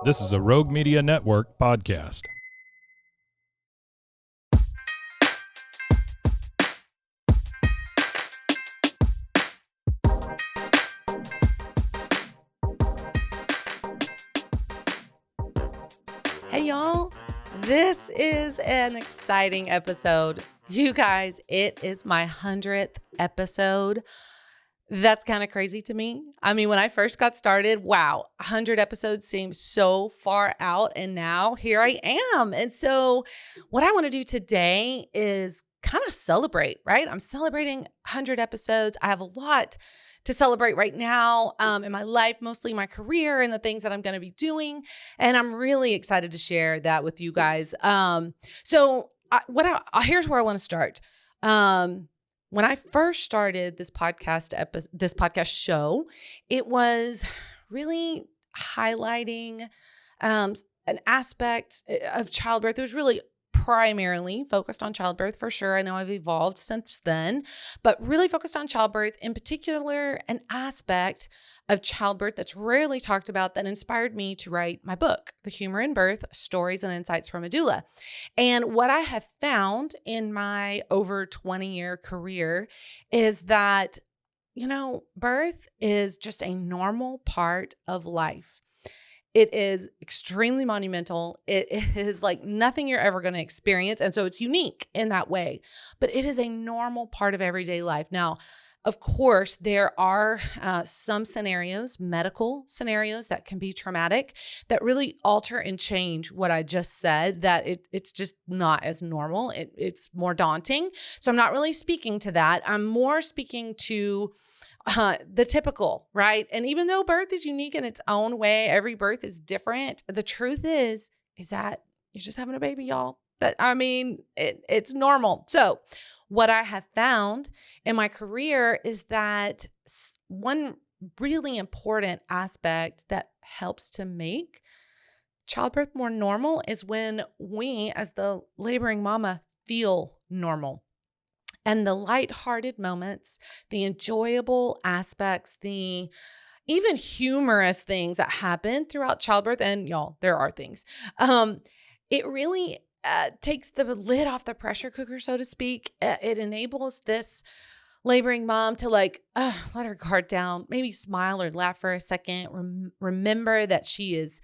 This is a Rogue Media Network podcast. Hey, y'all. This is an exciting episode. You guys, it is my 100th episode. That's kind of crazy to me. I mean, when I first got started, wow, 100 episodes seemed so far out, and now here I am. And so what I want to do today is kind of celebrate, right? I'm celebrating 100 episodes. I have a lot to celebrate right now in my life, mostly my career and the things that I'm going to be doing. And I'm really excited to share that with you guys. Here's where I want to start. When I first started this podcast show, it was really highlighting an aspect of childbirth. It was really primarily focused on childbirth for sure. I know I've evolved since then, but really focused on childbirth, in particular, an aspect of childbirth that's rarely talked about that inspired me to write my book, The Humor in Birth: Stories and Insights from a Doula. And what I have found in my over 20-year career is that, birth is just a normal part of life. It is extremely monumental. It is like nothing you're ever going to experience. And so it's unique in that way, but it is a normal part of everyday life. Now, of course, there are some scenarios, medical scenarios that can be traumatic, that really alter and change what I just said, that it's just not as normal. It's more daunting. So I'm not really speaking to that. I'm more speaking to the typical, right? And even though birth is unique in its own way, every birth is different. The truth is that you're just having a baby, y'all. It's normal. So what I have found in my career is that one really important aspect that helps to make childbirth more normal is when we, as the laboring mama, feel normal. And the lighthearted moments, the enjoyable aspects, the even humorous things that happen throughout childbirth, and y'all, there are things, it really takes the lid off the pressure cooker, so to speak. It enables this laboring mom to let her guard down, maybe smile or laugh for a second, remember that she is,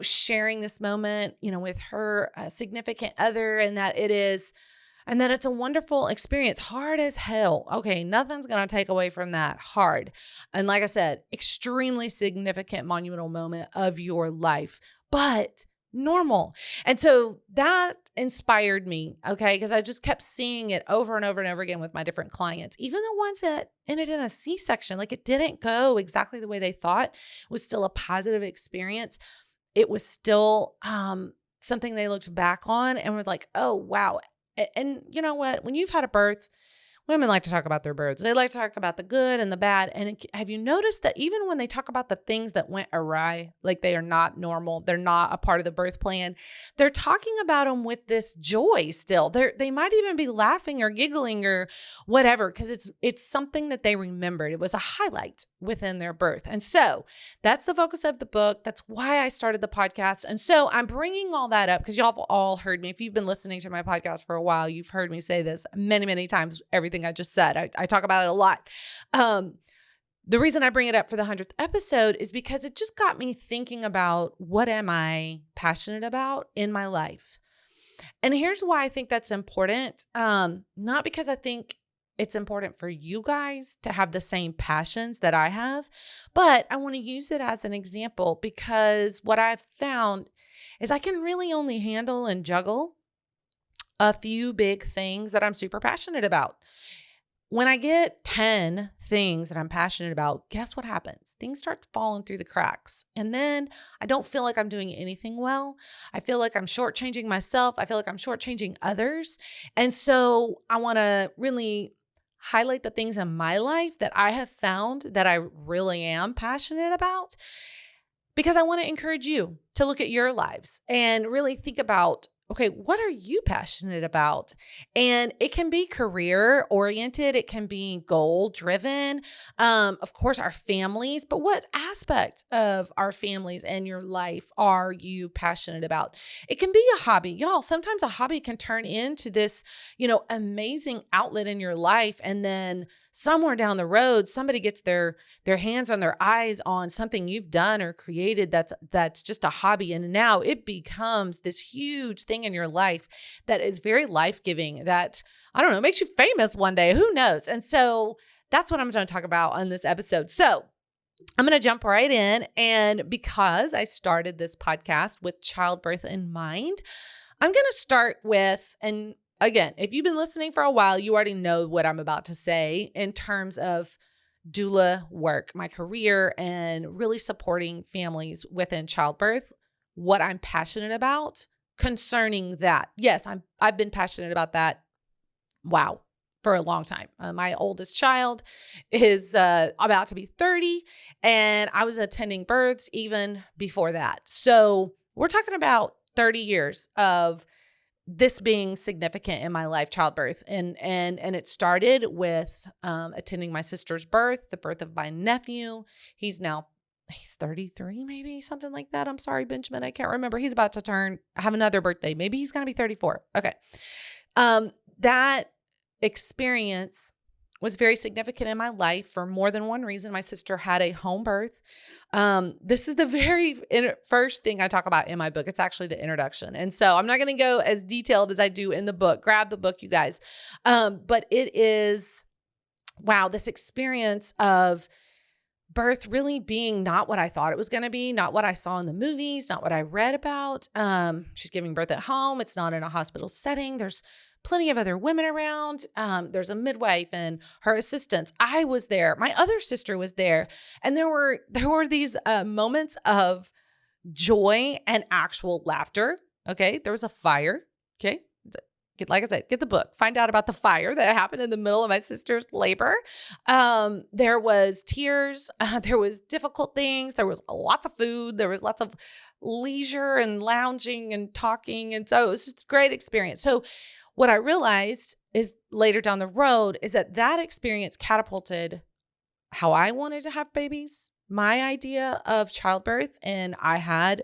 sharing this moment, with her significant other, and that it's a wonderful experience. Hard as hell. Okay, nothing's going to take away from that. Hard. And like I said, extremely significant, monumental moment of your life, but normal. And so that inspired me, okay, because I just kept seeing it over and over and over again with my different clients, even the ones that ended in a C-section. Like, it didn't go exactly the way they thought. It was still a positive experience. It was still something they looked back on and were like, oh, wow. And you know what? When you've had a birth, women like to talk about their births. They like to talk about the good and the bad. And have you noticed that even when they talk about the things that went awry, like they are not normal, they're not a part of the birth plan, they're talking about them with this joy still. They might even be laughing or giggling or whatever, because it's something that they remembered. It was a highlight within their birth. And so that's the focus of the book. That's why I started the podcast. And so I'm bringing all that up because y'all have all heard me. If you've been listening to my podcast for a while, you've heard me say this many, many times, everything I just said. I talk about it a lot. The reason I bring it up for the 100th episode is because it just got me thinking about, what am I passionate about in my life? And here's why I think that's important. Not because I think it's important for you guys to have the same passions that I have, but I want to use it as an example, because what I've found is I can really only handle and juggle a few big things that I'm super passionate about. When I get 10 things that I'm passionate about, guess what happens? Things start falling through the cracks. And then I don't feel like I'm doing anything well. I feel like I'm shortchanging myself. I feel like I'm shortchanging others. And so I want to really highlight the things in my life that I have found that I really am passionate about, because I want to encourage you to look at your lives and really think about, okay, what are you passionate about? And it can be career oriented, it can be goal driven. Of course, our families, but what aspect of our families and your life are you passionate about? It can be a hobby. Y'all, sometimes a hobby can turn into this, amazing outlet in your life. And then somewhere down the road, somebody gets their hands on their eyes on something you've done or created that's just a hobby, and now it becomes this huge thing in your life that is very life-giving, that I don't know, makes you famous one day, who knows. And so that's what I'm going to talk about on this episode. So I'm going to jump right in, and because I started this podcast with childbirth in mind, I'm going to start with, and again, if you've been listening for a while, you already know what I'm about to say in terms of doula work, my career, and really supporting families within childbirth, what I'm passionate about concerning that. Yes, I've been passionate about that. Wow. For a long time. My oldest child is about to be 30, and I was attending births even before that. So we're talking about 30 years of this being significant in my life, childbirth. And it started with attending my sister's birth, the birth of my nephew. He's 33, maybe something like that. I'm sorry, Benjamin. I can't remember. He's about to have another birthday. Maybe he's going to be 34. Okay. That experience was very significant in my life for more than one reason. My sister had a home birth. This is the very first thing I talk about in my book. It's actually the introduction. And so I'm not going to go as detailed as I do in the book. Grab the book, you guys. But it is, wow, this experience of birth really being not what I thought it was going to be, not what I saw in the movies, not what I read about. She's giving birth at home. It's not in a hospital setting. There's plenty of other women around. There's a midwife and her assistants. I was there. My other sister was there. And there were these moments of joy and actual laughter. Okay. There was a fire. Okay. Like I said, get the book, find out about the fire that happened in the middle of my sister's labor. There was tears. There was difficult things. There was lots of food. There was lots of leisure and lounging and talking. And so it was just a great experience. So what I realized is later down the road is that experience catapulted how I wanted to have babies, my idea of childbirth. And I had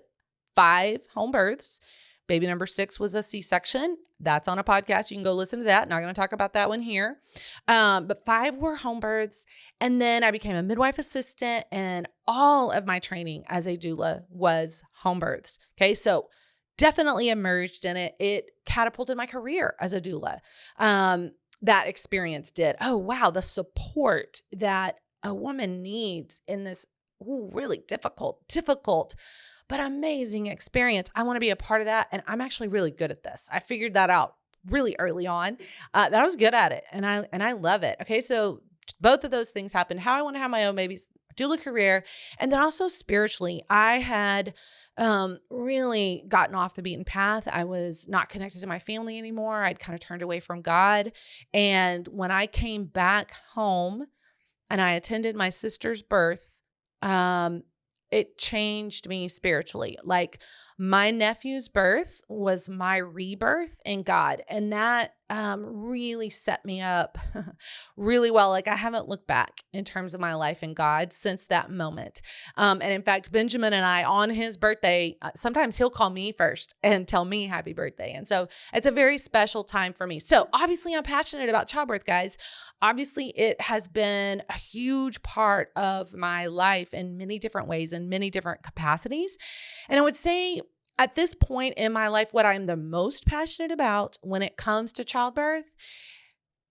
5 home births. Baby number 6 was a C-section. That's on a podcast. You can go listen to that. Not going to talk about that one here. But 5 were home births. And then I became a midwife assistant, and all of my training as a doula was home births. Okay. So definitely immersed in it. It catapulted my career as a doula. That experience did. Oh, wow. The support that a woman needs in this really difficult, but amazing experience. I want to be a part of that. And I'm actually really good at this. I figured that out really early on, that I was good at it. And I love it. Okay. So both of those things happened. How I want to have my own babies, doula career. And then also spiritually, I had really gotten off the beaten path. I was not connected to my family anymore. I'd kind of turned away from God. And when I came back home and I attended my sister's birth, it changed me spiritually. Like, my nephew's birth was my rebirth in God. And that really set me up really well. Like, I haven't looked back in terms of my life in God since that moment. And in fact, Benjamin and I, on his birthday, sometimes he'll call me first and tell me happy birthday. And so it's a very special time for me. So obviously I'm passionate about childbirth, guys. Obviously it has been a huge part of my life in many different ways, in many different capacities. And I would say, at this point in my life, what I'm the most passionate about when it comes to childbirth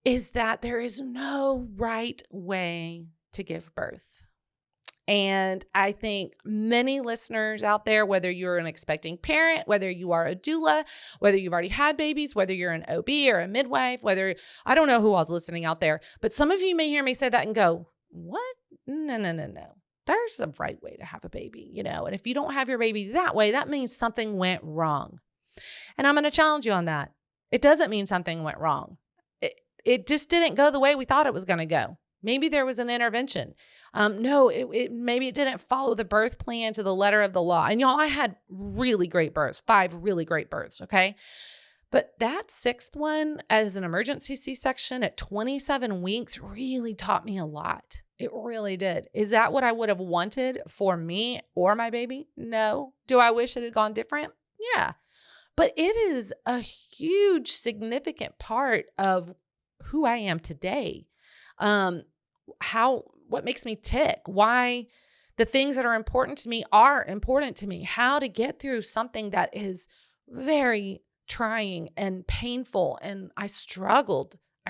is that there is no right way to give birth. And I think many listeners out there, whether you're an expecting parent, whether you are a doula, whether you've already had babies, whether you're an OB or a midwife, I don't know who all's listening out there, but some of you may hear me say that and go, what? No. There's a right way to have a baby, and if you don't have your baby that way, that means something went wrong. And I'm going to challenge you on that. It doesn't mean something went wrong. It just didn't go the way we thought it was going to go. Maybe there was an intervention. No, maybe it didn't follow the birth plan to the letter of the law. And y'all, I had really great births, 5 really great births. Okay. But that 6th one as an emergency C-section at 27 weeks really taught me a lot. It really did. Is that what I would have wanted for me or my baby? No. Do I wish it had gone different? Yeah. But it is a huge, significant part of who I am today. What makes me tick, why the things that are important to me are important to me, how to get through something that is very trying and painful. And I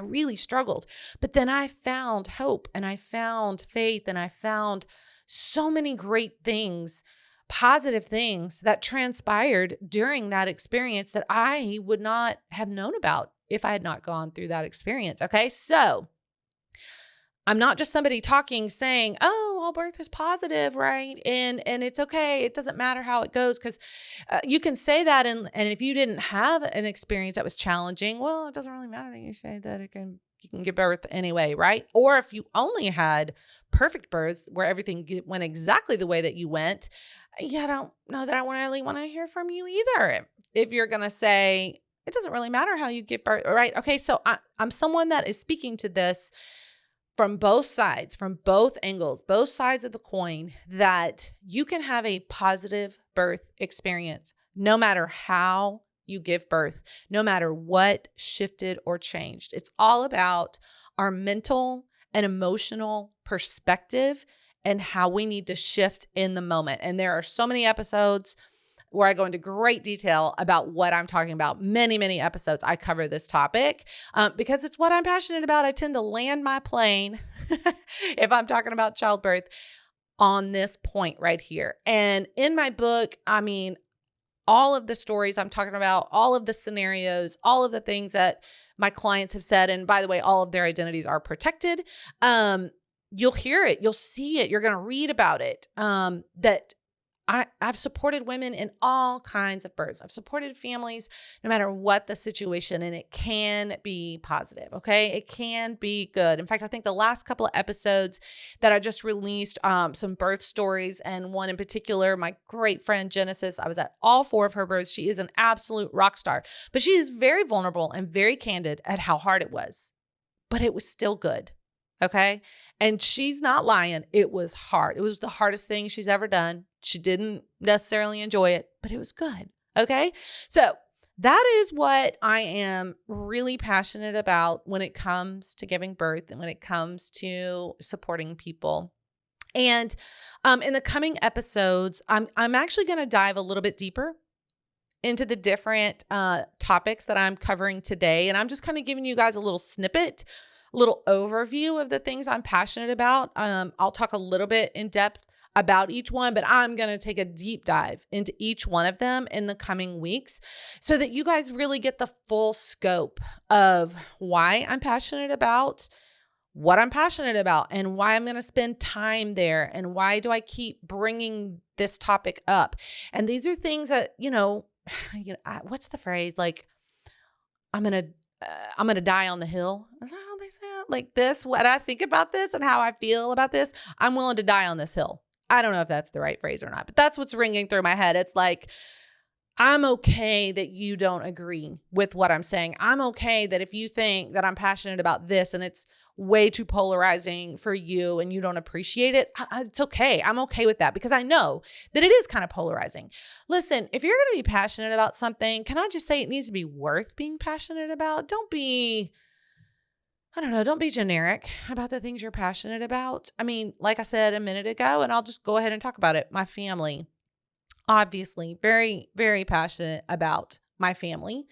really struggled. But then I found hope and I found faith and I found so many great things, positive things that transpired during that experience that I would not have known about if I had not gone through that experience. Okay. So I'm not just somebody talking, saying, oh, all birth is positive, right? And it's okay. It doesn't matter how it goes, because you can say that. And if you didn't have an experience that was challenging, well, it doesn't really matter that you say that you can give birth anyway, right? Or if you only had perfect births where everything went exactly the way that you went, yeah, I don't know that I really want to hear from you either. If you're going to say, it doesn't really matter how you give birth, right? Okay, so I'm someone that is speaking to this from both sides, from both angles, both sides of the coin, that you can have a positive birth experience no matter how you give birth, no matter what shifted or changed. It's all about our mental and emotional perspective and how we need to shift in the moment. And there are so many episodes where I go into great detail about what I'm talking about. Many, many episodes I cover this topic because it's what I'm passionate about. I tend to land my plane if I'm talking about childbirth on this point right here. And in my book, I mean, all of the stories I'm talking about, all of the scenarios, all of the things that my clients have said, and by the way, all of their identities are protected. You'll hear it. You'll see it. You're going to read about it. I've supported women in all kinds of births. I've supported families no matter what the situation, and it can be positive, okay? It can be good. In fact, I think the last couple of episodes that I just released, some birth stories, and one in particular, my great friend Genesis, I was at all 4 of her births. She is an absolute rock star, but she is very vulnerable and very candid at how hard it was, but it was still good. Okay. And she's not lying. It was hard. It was the hardest thing she's ever done. She didn't necessarily enjoy it, but it was good. Okay. So that is what I am really passionate about when it comes to giving birth and when it comes to supporting people. And in the coming episodes, I'm actually going to dive a little bit deeper into the different topics that I'm covering today. And I'm just kind of giving you guys a little snippet, little overview of the things I'm passionate about. I'll talk a little bit in depth about each one, but I'm going to take a deep dive into each one of them in the coming weeks so that you guys really get the full scope of why I'm passionate about what I'm passionate about and why I'm going to spend time there and why do I keep bringing this topic up. And these are things that, what's the phrase? Like, I'm going to die on the hill. Is that how they say it? Like this, what I think about this and how I feel about this, I'm willing to die on this hill. I don't know if that's the right phrase or not, but that's what's ringing through my head. It's like, I'm okay that you don't agree with what I'm saying. I'm okay that if you think that I'm passionate about this and it's way too polarizing for you and you don't appreciate it, it's okay. I'm okay with that because I know that it is kind of polarizing. Listen, if you're going to be passionate about something, can I just say it needs to be worth being passionate about? Don't be generic about the things you're passionate about. I mean, like I said a minute ago, and I'll just go ahead and talk about it. My family. Obviously, very, very passionate about my family.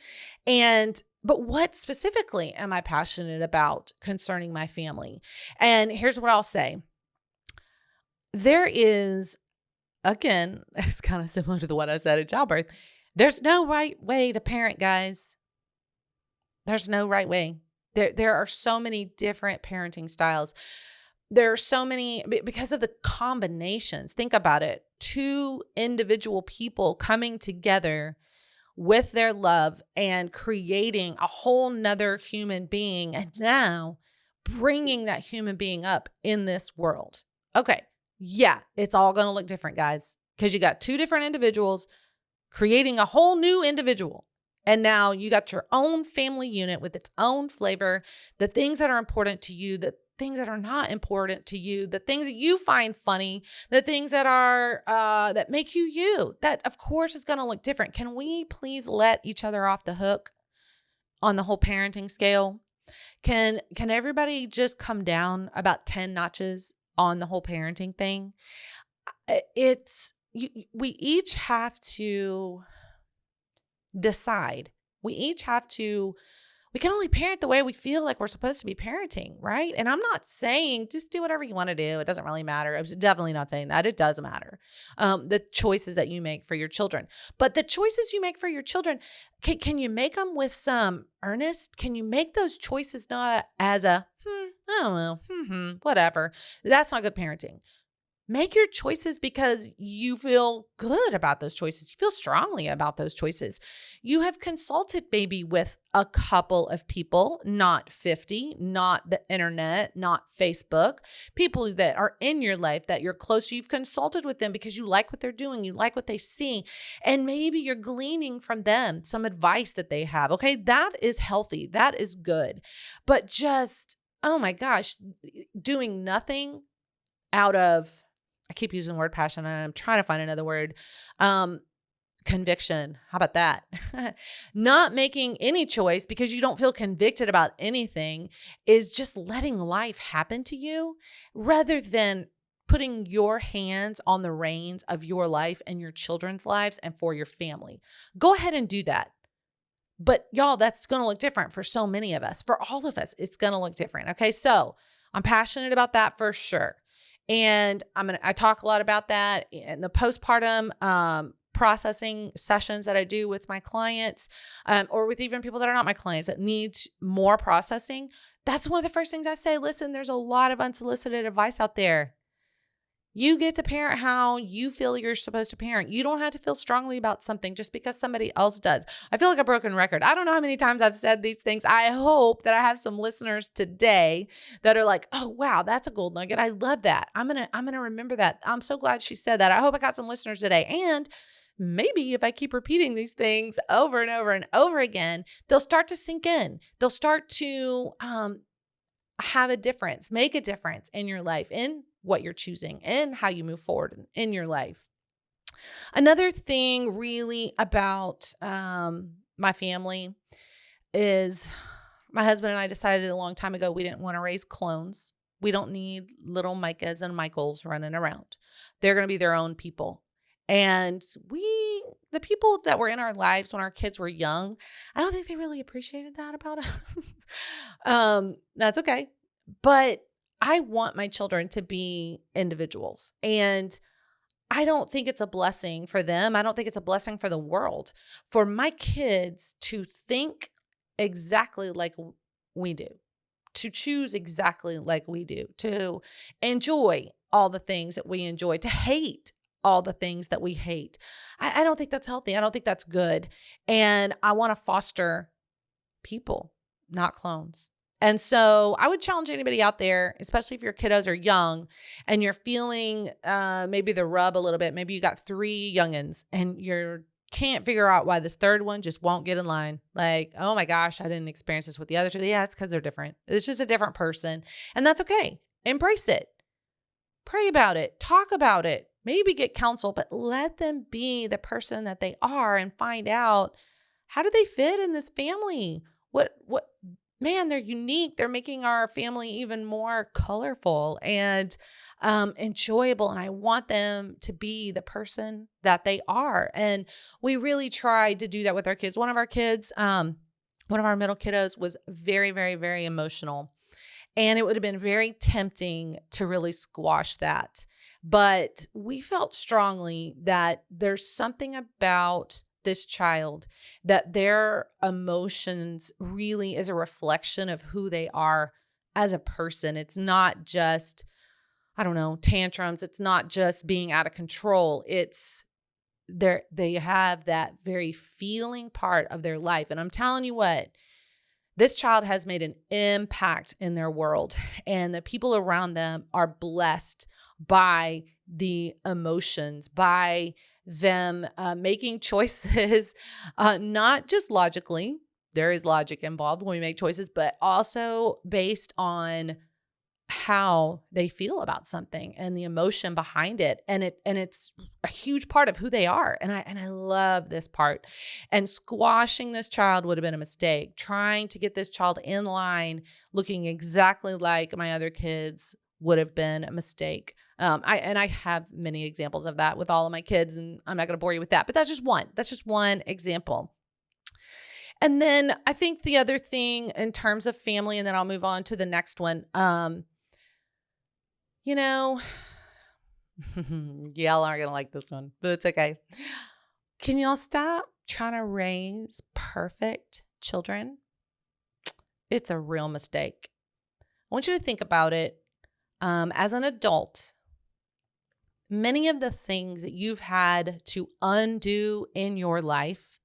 But what specifically am I passionate about concerning my family? And here's what I'll say. There is, again, it's kind of similar to what I said at childbirth. There's no right way to parent, guys. There's no right way. There are so many different parenting styles. There are so many because of the combinations. Think about it. 2 individual people coming together with their love and creating a whole nother human being. And now bringing that human being up in this world. Okay. Yeah, it's all going to look different, guys, because you got two different individuals creating a whole new individual. And now you got your own family unit with its own flavor, the things that are important to you, the things that are not important to you, the things that you find funny, the things that are that make you you. That, of course, is going to look different. Can we please let each other off the hook on the whole parenting scale? Can everybody just come down about 10 notches on the whole parenting thing? We each have to decide. We can only parent the way we feel like we're supposed to be parenting, right? And I'm not saying just do whatever you want to do. It doesn't really matter. I was definitely not saying that. It does matter. The choices that you make for your children. But the choices you make for your children, can you make them with some earnest? Can you make those choices not as a, oh, well, whatever. That's not good parenting. Make your choices because you feel good about those choices. You feel strongly about those choices. You have consulted maybe with a couple of people, not 50, not the internet, not Facebook, people that are in your life that you're close to. You've consulted with them because you like what they're doing. You like what they see. And maybe you're gleaning from them some advice that they have. Okay, that is healthy. That is good. But just, oh my gosh, doing nothing out of, I keep using the word passion and I'm trying to find another word. Conviction. How about that? Not making any choice because you don't feel convicted about anything is just letting life happen to you rather than putting your hands on the reins of your life and your children's lives and for your family. Go ahead and do that. But y'all, that's going to look different for so many of us. For all of us, it's going to look different. Okay. So I'm passionate about that for sure. And I talk a lot about that in the postpartum processing sessions that I do with my clients, or with even people that are not my clients that need more processing. That's one of the first things I say. Listen, there's a lot of unsolicited advice out there. You get to parent how you feel you're supposed to parent. You don't have to feel strongly about something just because somebody else does. I feel like a broken record. I don't know how many times I've said these things. I hope that I have some listeners today that are like, "Oh, wow, that's a gold nugget. I love that. I'm going to remember that. I'm so glad she said that." I hope I got some listeners today. And maybe if I keep repeating these things over and over and over again, they'll start to sink in. They'll start to have a difference, make a difference in your life, in what you're choosing and how you move forward in your life. Another thing really about my family is my husband and I decided a long time ago we didn't want to raise clones. We don't need little Micahs and Michaels running around. They're going to be their own people. And the people that were in our lives when our kids were young, I don't think they really appreciated that about us. That's okay. But I want my children to be individuals, and I don't think it's a blessing for them. I don't think it's a blessing for the world for my kids to think exactly like we do, to choose exactly like we do, to enjoy all the things that we enjoy, to hate all the things that we hate. I don't think that's healthy. I don't think that's good. And I want to foster people, not clones. And so I would challenge anybody out there, especially if your kiddos are young and you're feeling maybe the rub a little bit. Maybe you got 3 youngins and you can't figure out why this third one just won't get in line. Like, oh my gosh, I didn't experience this with the other 2. Yeah, it's because they're different. It's just a different person. And that's okay. Embrace it. Pray about it. Talk about it. Maybe get counsel, but let them be the person that they are and find out, how do they fit in this family? Man, they're unique. They're making our family even more colorful and enjoyable. And I want them to be the person that they are. And we really tried to do that with our kids. One of our kids, one of our middle kiddos was very, very, very emotional. And it would have been very tempting to really squash that. But we felt strongly that there's something about this child that their emotions really is a reflection of who they are as a person. It's not just, I don't know, tantrums. It's not just being out of control. It's they have that very feeling part of their life. And I'm telling you what, This child has made an impact in their world, and the people around them are blessed by the emotions, by them making choices, not just logically. There is logic involved when we make choices, but also based on how they feel about something and the emotion behind it. And it's a huge part of who they are. And I love this part. And squashing this child would have been a mistake. Trying to get this child in line looking exactly like my other kids would have been a mistake. I have many examples of that with all of my kids, and I'm not going to bore you with that, but that's just one. That's just one example. And then I think the other thing in terms of family, and then I'll move on to the next one. You know, y'all aren't going to like this one, but it's okay. Can y'all stop trying to raise perfect children? It's a real mistake. I want you to think about it. As an adult, many of the things that you've had to undo in your life,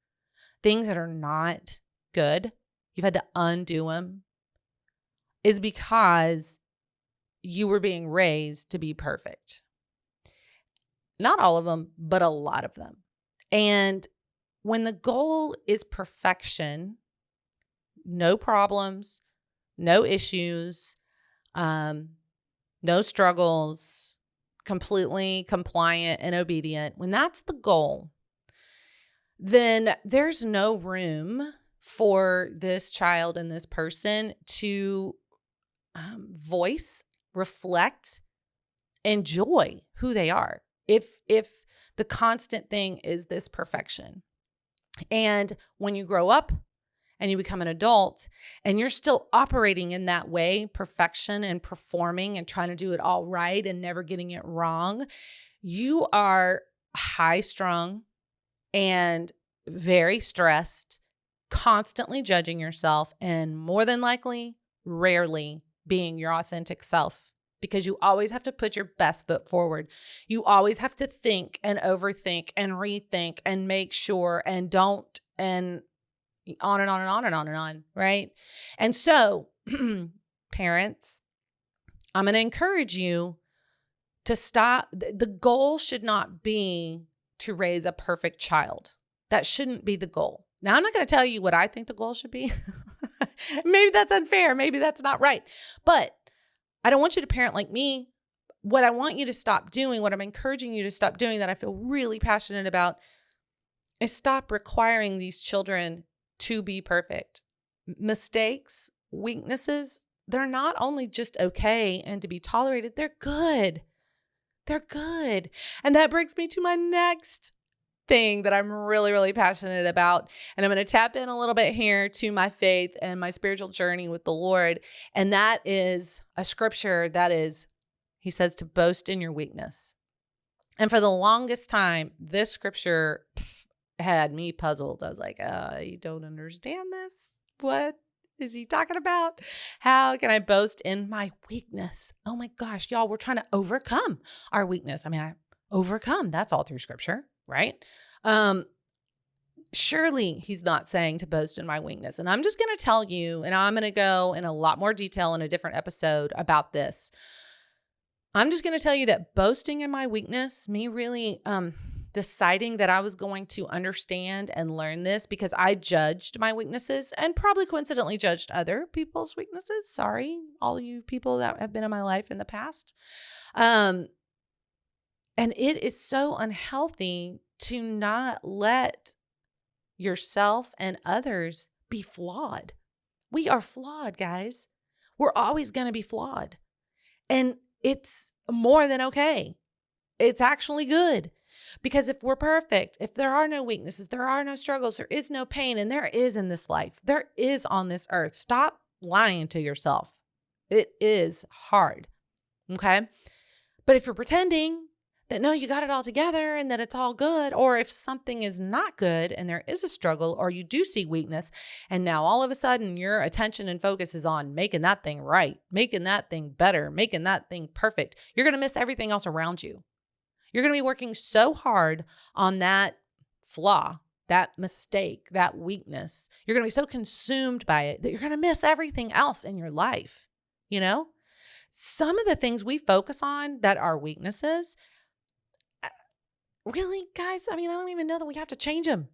things that are not good, you've had to undo them, is because you were being raised to be perfect. Not all of them, but a lot of them. And when the goal is perfection, no problems, no issues, no struggles, completely compliant and obedient, when that's the goal, then there's no room for this child and this person to voice, reflect, enjoy who they are. If the constant thing is this perfection. And when you grow up and you become an adult and you're still operating in that way, perfection and performing and trying to do it all right and never getting it wrong, you are high strung and very stressed, constantly judging yourself, and more than likely, rarely being your authentic self, because you always have to put your best foot forward. You always have to think and overthink and rethink and make sure and don't, and on and on and on and on and on, right? And so, parents, I'm going to encourage you to stop. The goal should not be to raise a perfect child. That shouldn't be the goal. Now, I'm not going to tell you what I think the goal should be. Maybe that's unfair. Maybe that's not right. But I don't want you to parent like me. What I want you to stop doing, what I'm encouraging you to stop doing, that I feel really passionate about, is stop requiring these children to be perfect. Mistakes, weaknesses, they're not only just okay and to be tolerated, they're good. They're good. And that brings me to my next thing that I'm really, really passionate about. And I'm going to tap in a little bit here to my faith and my spiritual journey with the Lord. And that is a scripture that is, he says, to boast in your weakness. And for the longest time, this scripture had me puzzled. I was like, you don't understand this? What is he talking about? How can I boast in my weakness? Oh my gosh, y'all, we're trying to overcome our weakness. I mean, I overcome. That's all through scripture, right? Surely he's not saying to boast in my weakness. And I'm just going to tell you, and I'm going to go in a lot more detail in a different episode about this. I'm just going to tell you that boasting in my weakness, me really deciding that I was going to understand and learn this, because I judged my weaknesses and probably coincidentally judged other people's weaknesses. Sorry, all you people that have been in my life in the past. And it is so unhealthy to not let yourself and others be flawed. We are flawed, guys. We're always going to be flawed. And it's more than okay. It's actually good. Because if we're perfect, if there are no weaknesses, there are no struggles, there is no pain, and there is in this life, there is on this earth. Stop lying to yourself. It is hard. Okay? But if you're pretending that no, you got it all together and that it's all good, or if something is not good and there is a struggle, or you do see weakness, and now all of a sudden your attention and focus is on making that thing right, making that thing better, making that thing perfect, you're going to miss everything else around you. You're going to be working so hard on that flaw that mistake, that weakness. You're going to be so consumed by it that you're going to miss everything else in your life. You know, some of the things we focus on that are weaknesses, really, guys, I mean, I don't even know that we have to change them.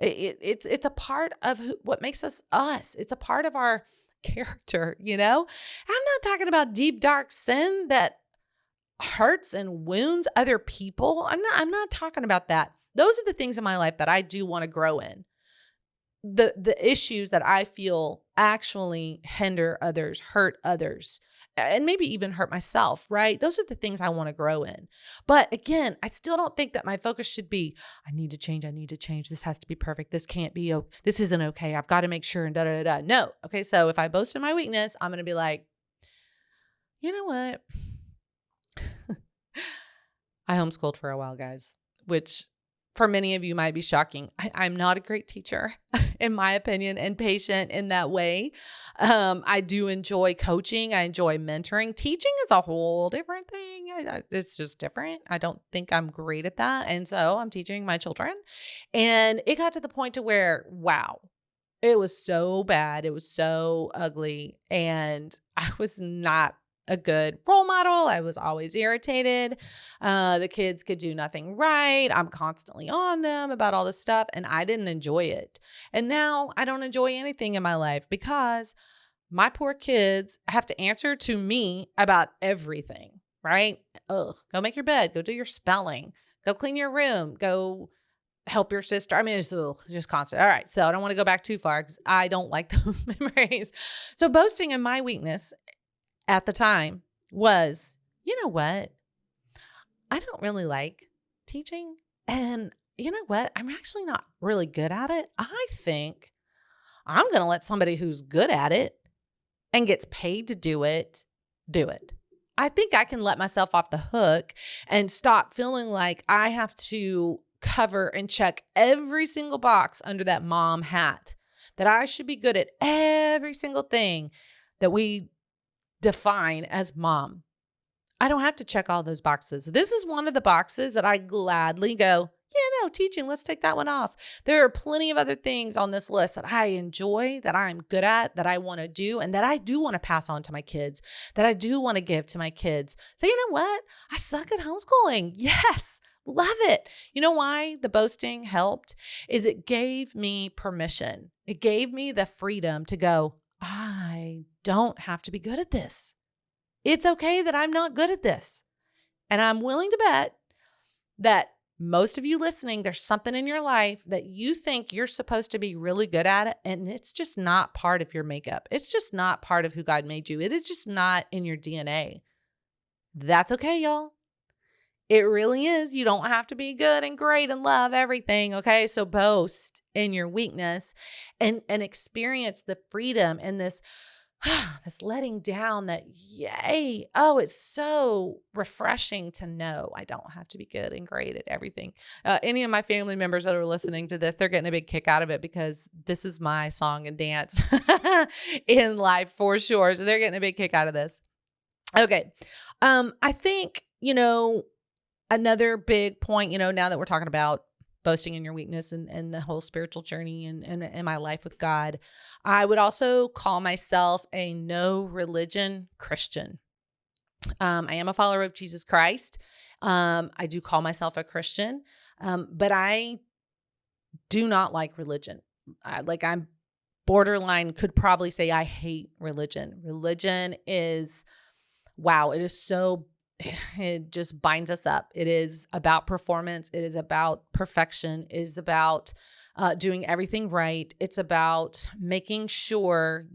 It's a part of what makes us us. It's a part of our character, you know? I'm not talking about deep, dark sin that hurts and wounds other people. I'm not talking about that. Those are the things in my life that I do want to grow in. The issues that I feel actually hinder others, hurt others, and maybe even hurt myself, right? Those are the things I want to grow in. But again, I still don't think that my focus should be, I need to change. This has to be perfect. This can't be, this isn't okay. I've got to make sure and da, da, da, da. No. Okay. So if I boast in my weakness, I'm going to be like, you know what? I homeschooled for a while, guys, which for many of you might be shocking. I'm not a great teacher, in my opinion, and patient in that way. I do enjoy coaching. I enjoy mentoring. Teaching is a whole different thing. It's just different. I don't think I'm great at that. And so I'm teaching my children. And it got to the point to where, wow, it was so bad. It was so ugly. And I was not a good role model. I was always irritated. The kids could do nothing right. I'm constantly on them about all this stuff, and I didn't enjoy it. And now I don't enjoy anything in my life because my poor kids have to answer to me about everything, right? Ugh, go make your bed, go do your spelling, go clean your room, go help your sister. I mean, it's just constant. All right. So I don't want to go back too far because I don't like those memories. So boasting in my weakness at the time was, you know what? I don't really like teaching. And you know what? I'm actually not really good at it. I think I'm going to let somebody who's good at it and gets paid to do it. I think I can let myself off the hook and stop feeling like I have to cover and check every single box under that mom hat, that I should be good at every single thing that we define as mom. I don't have to check all those boxes. This is one of the boxes that I gladly go, yeah, no, teaching, let's take that one off. There are plenty of other things on this list that I enjoy, that I'm good at, that I want to do, and that I do want to pass on to my kids, that I do want to give to my kids. So you know what? I suck at homeschooling. Yes, love it. You know why the boasting helped? Is it gave me permission. It gave me the freedom to go, I don't have to be good at this. It's okay that I'm not good at this. And I'm willing to bet that most of you listening, there's something in your life that you think you're supposed to be really good at it, and it's just not part of your makeup. It's just not part of who God made you. It is just not in your DNA. That's okay, y'all. It really is. You don't have to be good and great and love everything, okay? So boast in your weakness and experience the freedom and this letting down, that yay. Oh, it's so refreshing to know I don't have to be good and great at everything. Any of my family members that are listening to this, they're getting a big kick out of it because this is my song and dance in life for sure. So they're getting a big kick out of this. Okay. I think, another big point, now that we're talking about boasting in your weakness and the whole spiritual journey and my life with God, I would also call myself a no religion Christian. I am a follower of Jesus Christ. I do call myself a Christian, but I do not like religion. I'm borderline, could probably say I hate religion. Religion is, wow, it is so, it just binds us up. It is about performance. It is about perfection. It is about doing everything right. It's about making sure,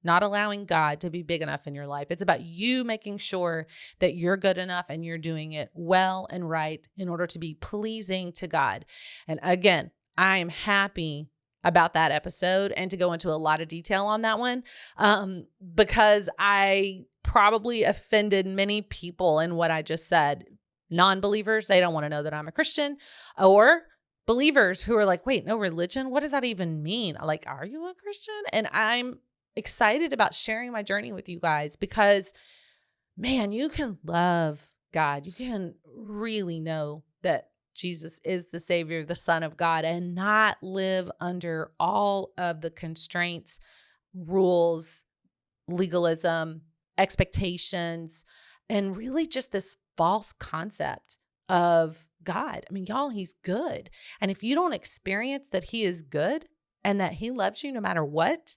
not allowing God to be big enough in your life. It's about you making sure that you're good enough and you're doing it well and right in order to be pleasing to God. And again, I am happy about that episode and to go into a lot of detail on that one because I probably offended many people in what I just said. Non-believers, they don't want to know that I'm a Christian, or believers who are like, wait, no religion? What does that even mean? Like, are you a Christian? And I'm excited about sharing my journey with you guys because, man, you can love God. You can really know that Jesus is the Savior, the Son of God, and not live under all of the constraints, rules, legalism, expectations, and really just this false concept of God. I mean, y'all, he's good. And if you don't experience that he is good and that he loves you no matter what,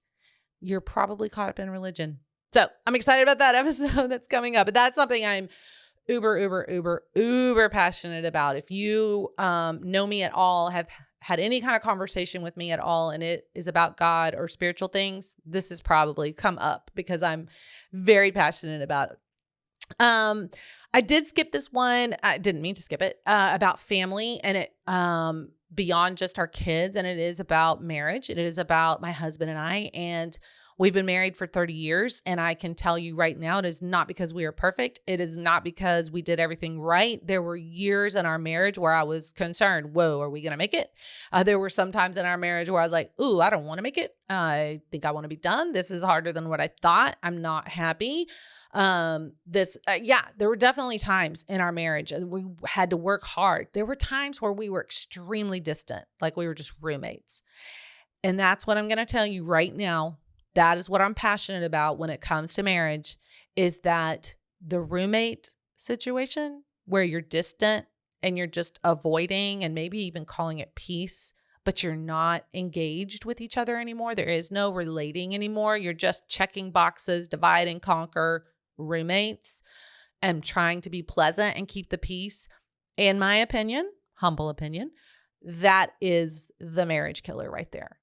you're probably caught up in religion. So I'm excited about that episode that's coming up. But that's something I'm uber passionate about. If you know me at all, have had any kind of conversation with me at all, and it is about God or spiritual things, this has probably come up because I'm very passionate about it. I did skip this one. I didn't mean to skip it, about family and it, beyond just our kids. And it is about marriage. It is about my husband and I, and we've been married for 30 years. And I can tell you right now, it is not because we are perfect. It is not because we did everything right. There were years in our marriage where I was concerned, whoa, are we going to make it? There were some times in our marriage where I was like, ooh, I don't want to make it. I think I want to be done. This is harder than what I thought. I'm not happy. There were definitely times in our marriage we had to work hard. There were times where we were extremely distant, like we were just roommates. And that's what I'm going to tell you right now. That is what I'm passionate about when it comes to marriage, is that the roommate situation where you're distant and you're just avoiding and maybe even calling it peace, but you're not engaged with each other anymore. There is no relating anymore. You're just checking boxes, divide and conquer roommates, and trying to be pleasant and keep the peace. In my opinion, humble opinion, that is the marriage killer right there,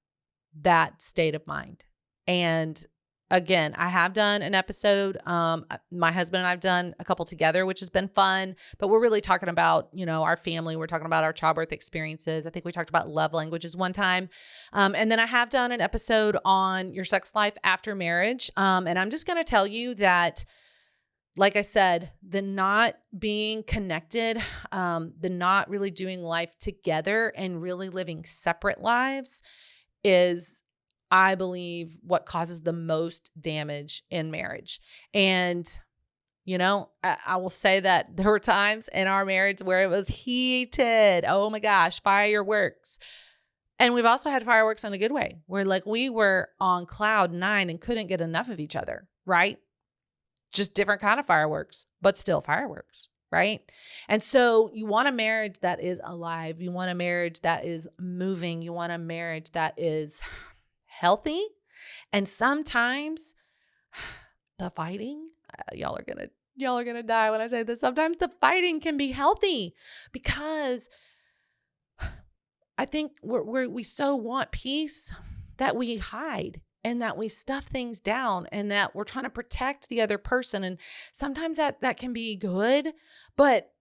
that state of mind. And again, I have done an episode, my husband and I've done a couple together, which has been fun, but we're really talking about, our family. We're talking about our childbirth experiences. I think we talked about love languages one time. And then I have done an episode on your sex life after marriage. And I'm just going to tell you that, like I said, the not being connected, the not really doing life together and really living separate lives is, I believe, what causes the most damage in marriage. And, I will say that there were times in our marriage where it was heated. Oh my gosh, fireworks. And we've also had fireworks in a good way, where like we were on cloud 9 and couldn't get enough of each other, right? Just different kind of fireworks, but still fireworks, right? And so you want a marriage that is alive. You want a marriage that is moving. You want a marriage that is healthy. And sometimes the fighting, y'all are going to die when I say this. Sometimes the fighting can be healthy because I think we so want peace that we hide and that we stuff things down and that we're trying to protect the other person. And sometimes that can be good, but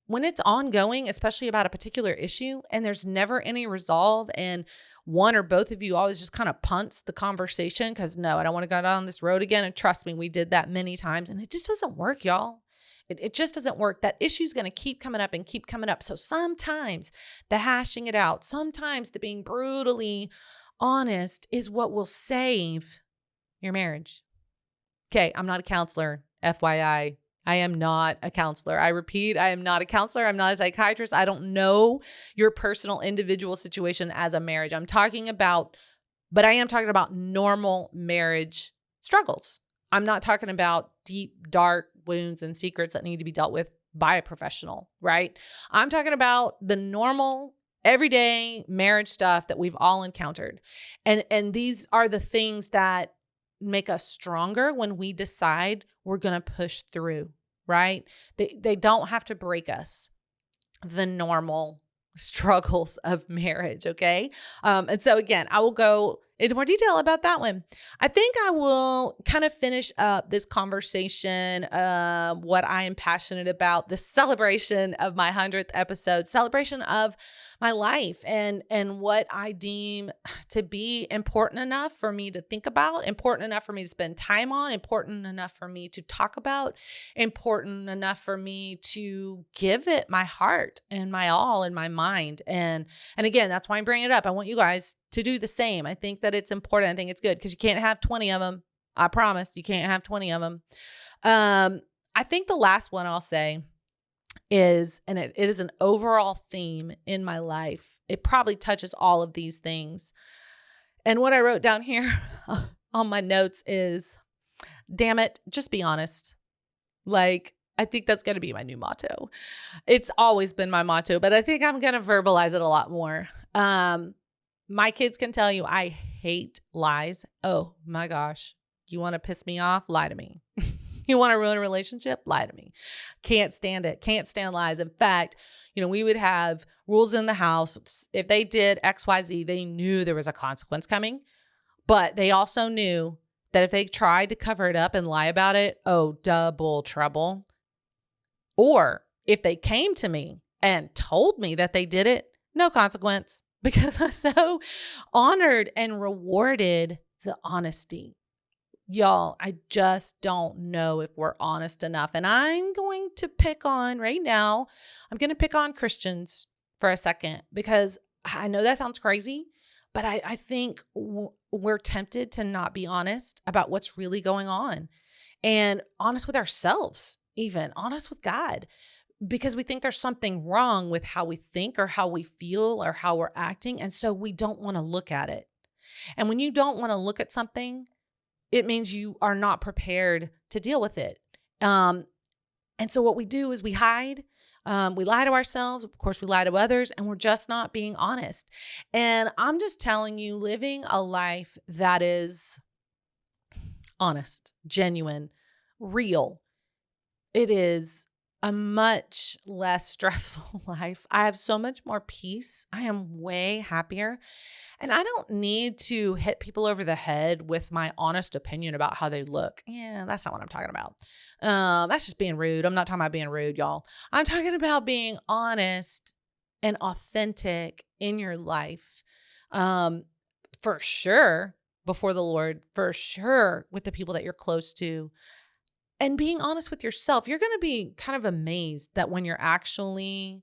when it's ongoing, especially about a particular issue, and there's never any resolve, and one or both of you always just kind of punts the conversation because, no, I don't want to go down this road again. And trust me, we did that many times, and it just doesn't work, y'all. It just doesn't work. That issue is going to keep coming up and keep coming up. So sometimes the hashing it out, sometimes the being brutally honest is what will save your marriage. Okay, I'm not a counselor, FYI. I am not a counselor. I repeat, I am not a counselor. I'm not a psychiatrist. I don't know your personal individual situation as a marriage. But I am talking about normal marriage struggles. I'm not talking about deep, dark wounds and secrets that need to be dealt with by a professional, right? I'm talking about the normal, everyday marriage stuff that we've all encountered. And these are the things that make us stronger when we decide we're going to push through, right? They don't have to break us. The normal struggles of marriage, okay? And so again, I will go into more detail about that one. I think I will kind of finish up this conversation, what I am passionate about, the celebration of my 100th episode, celebration of my life and what I deem to be important enough for me to think about, important enough for me to spend time on, important enough for me to talk about, important enough for me to give it my heart and my all and my mind. And again, that's why I'm bringing it up. I want you guys to do the same. I think that it's important. I think it's good because you can't have 20 of them. I promise you can't have 20 of them. I think the last one I'll say is, and it is an overall theme in my life. It probably touches all of these things. And what I wrote down here on my notes is, damn it, just be honest. Like, I think that's going to be my new motto. It's always been my motto, but I think I'm going to verbalize it a lot more. My kids can tell you I hate lies. Oh my gosh. You want to piss me off? Lie to me. You want to ruin a relationship? Lie to me. Can't stand it. Can't stand lies. In fact, we would have rules in the house. If they did XYZ, they knew there was a consequence coming, but they also knew that if they tried to cover it up and lie about it, oh, double trouble. Or if they came to me and told me that they did it, no consequence, because I so honored and rewarded the honesty. Y'all, I just don't know if we're honest enough. And I'm going to pick on Christians for a second, because I know that sounds crazy, but I think we're tempted to not be honest about what's really going on, and honest with ourselves, even honest with God, because we think there's something wrong with how we think or how we feel or how we're acting. And so we don't want to look at it. And when you don't want to look at something, it means you are not prepared to deal with it. And so what we do is we hide. We lie to ourselves. Of course, we lie to others, and we're just not being honest. And I'm just telling you, living a life that is honest, genuine, real, it is a much less stressful life. I have so much more peace. I am way happier. And I don't need to hit people over the head with my honest opinion about how they look. Yeah, that's not what I'm talking about. That's just being rude. I'm not talking about being rude, y'all. I'm talking about being honest and authentic in your life. For sure, before the Lord, for sure, with the people that you're close to. And being honest with yourself. You're going to be kind of amazed that when you're actually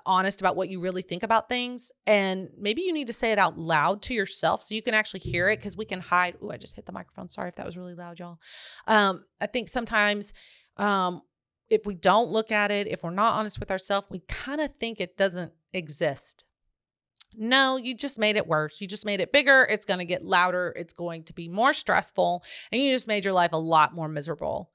honest about what you really think about things, and maybe you need to say it out loud to yourself so you can actually hear it, because we can hide. Oh, I just hit the microphone. Sorry if that was really loud, y'all. I think sometimes if we don't look at it, if we're not honest with ourselves, we kind of think it doesn't exist. No, you just made it worse. You just made it bigger. It's going to get louder. It's going to be more stressful. And you just made your life a lot more miserable.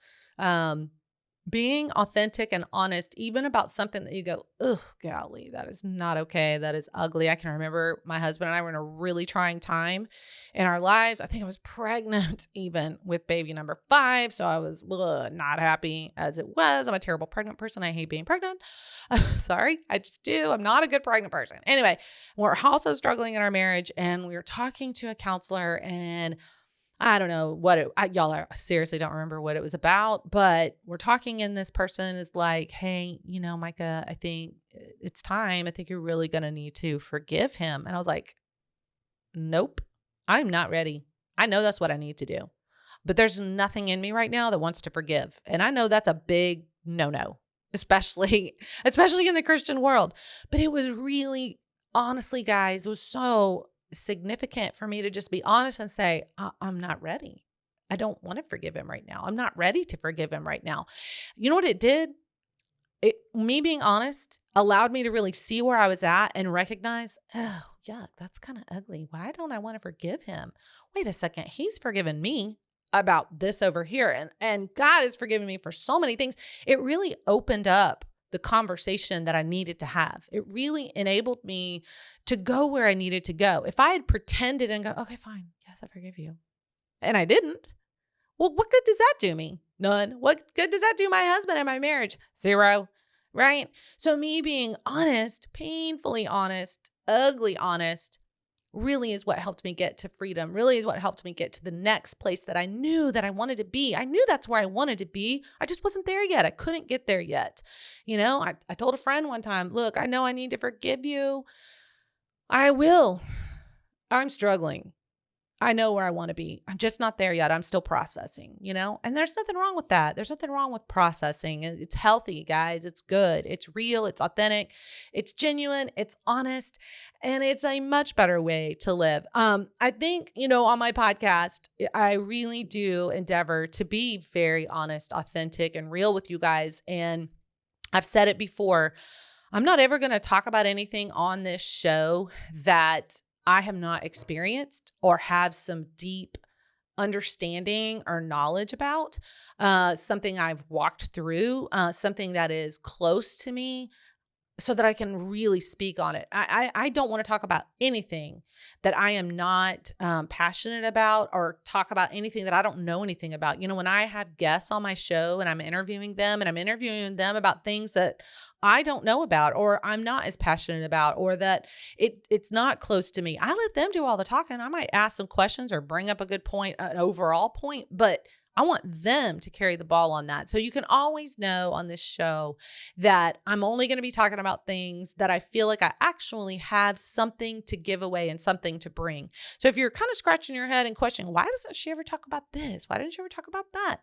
Being authentic and honest, even about something that you go, ugh, golly, that is not okay. That is ugly. I can remember my husband and I were in a really trying time in our lives. I think I was pregnant even with baby number 5. So I was not happy as it was. I'm a terrible pregnant person. I hate being pregnant. Sorry, I just do. I'm not a good pregnant person. Anyway, we're also struggling in our marriage, and we were talking to a counselor, and I don't know what y'all, I seriously don't remember what it was about, but we're talking, and this person is like, hey, Micah, I think it's time. I think you're really going to need to forgive him. And I was like, nope, I'm not ready. I know that's what I need to do, but there's nothing in me right now that wants to forgive. And I know that's a big no, especially in the Christian world. But it was really, honestly, guys, it was so significant for me to just be honest and say, I'm not ready. I don't want to forgive him right now. I'm not ready to forgive him right now. You know what it did? Me being honest allowed me to really see where I was at and recognize, oh, yuck, that's kind of ugly. Why don't I want to forgive him? Wait a second. He's forgiven me about this over here. And God has forgiven me for so many things. It really opened up the conversation that I needed to have. It really enabled me to go where I needed to go. If I had pretended and go, okay, fine. Yes, I forgive you, and I didn't, well, what good does that do me? None. What good does that do my husband and my marriage? 0. Right? So me being honest, painfully honest, ugly honest, really is what helped me get to freedom, really is what helped me get to the next place that I knew that I wanted to be. I knew that's where I wanted to be. I just wasn't there yet. I couldn't get there yet. I told a friend one time, look, I know I need to forgive you. I will. I'm struggling. I know where I want to be. I'm just not there yet. I'm still processing, and there's nothing wrong with that. There's nothing wrong with processing. It's healthy, guys. It's good. It's real. It's authentic. It's genuine. It's honest. And it's a much better way to live. I think, on my podcast, I really do endeavor to be very honest, authentic, and real with you guys. And I've said it before. I'm not ever going to talk about anything on this show that I have not experienced or have some deep understanding or knowledge about, something I've walked through, something that is close to me, so that I can really speak on it. I don't want to talk about anything that I am not passionate about, or talk about anything that I don't know anything about. When I have guests on my show and I'm interviewing them, and I'm interviewing them about things that I don't know about, or I'm not as passionate about, or that it's not close to me, I let them do all the talking. I might ask some questions or bring up a good point, an overall point, but I want them to carry the ball on that. So you can always know on this show that I'm only going to be talking about things that I feel like I actually have something to give away and something to bring. So if you're kind of scratching your head and questioning, why doesn't she ever talk about this? Why didn't she ever talk about that?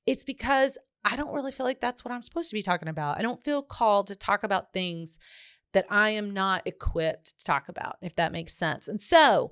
It's because I don't really feel like that's what I'm supposed to be talking about. I don't feel called to talk about things that I am not equipped to talk about, if that makes sense. And so,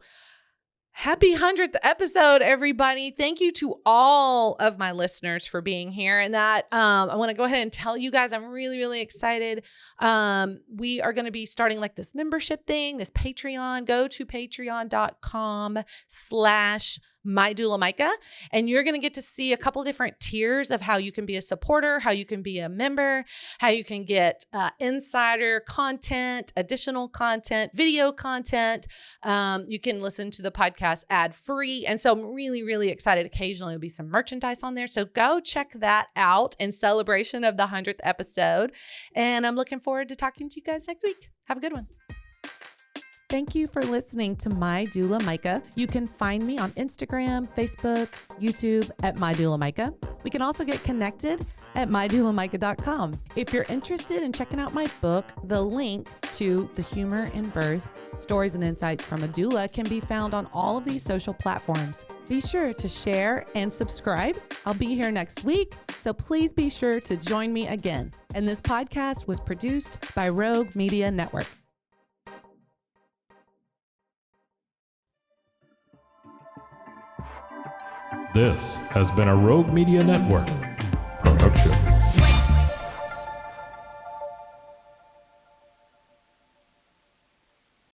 happy 100th episode, everybody. Thank you to all of my listeners for being here. And that I want to go ahead and tell you guys, I'm really, really excited. We are going to be starting like this membership thing, this Patreon. Go to patreon.com/MyDoulaMicah, and you're going to get to see a couple different tiers of how you can be a supporter, how you can be a member, how you can get insider content, additional content, video content. You can listen to the podcast ad-free. And so I'm really, really excited. Occasionally there'll be some merchandise on there. So go check that out in celebration of the 100th episode. And I'm looking forward to talking to you guys next week. Have a good one. Thank you for listening to My Doula Micah. You can find me on Instagram, Facebook, YouTube at My Doula Micah. We can also get connected at MyDoulaMicah.com. If you're interested in checking out my book, the link to The Humor in Birth, Stories and Insights from a Doula can be found on all of these social platforms. Be sure to share and subscribe. I'll be here next week, so please be sure to join me again. And this podcast was produced by Rogue Media Network. This has been a Rogue Media Network production.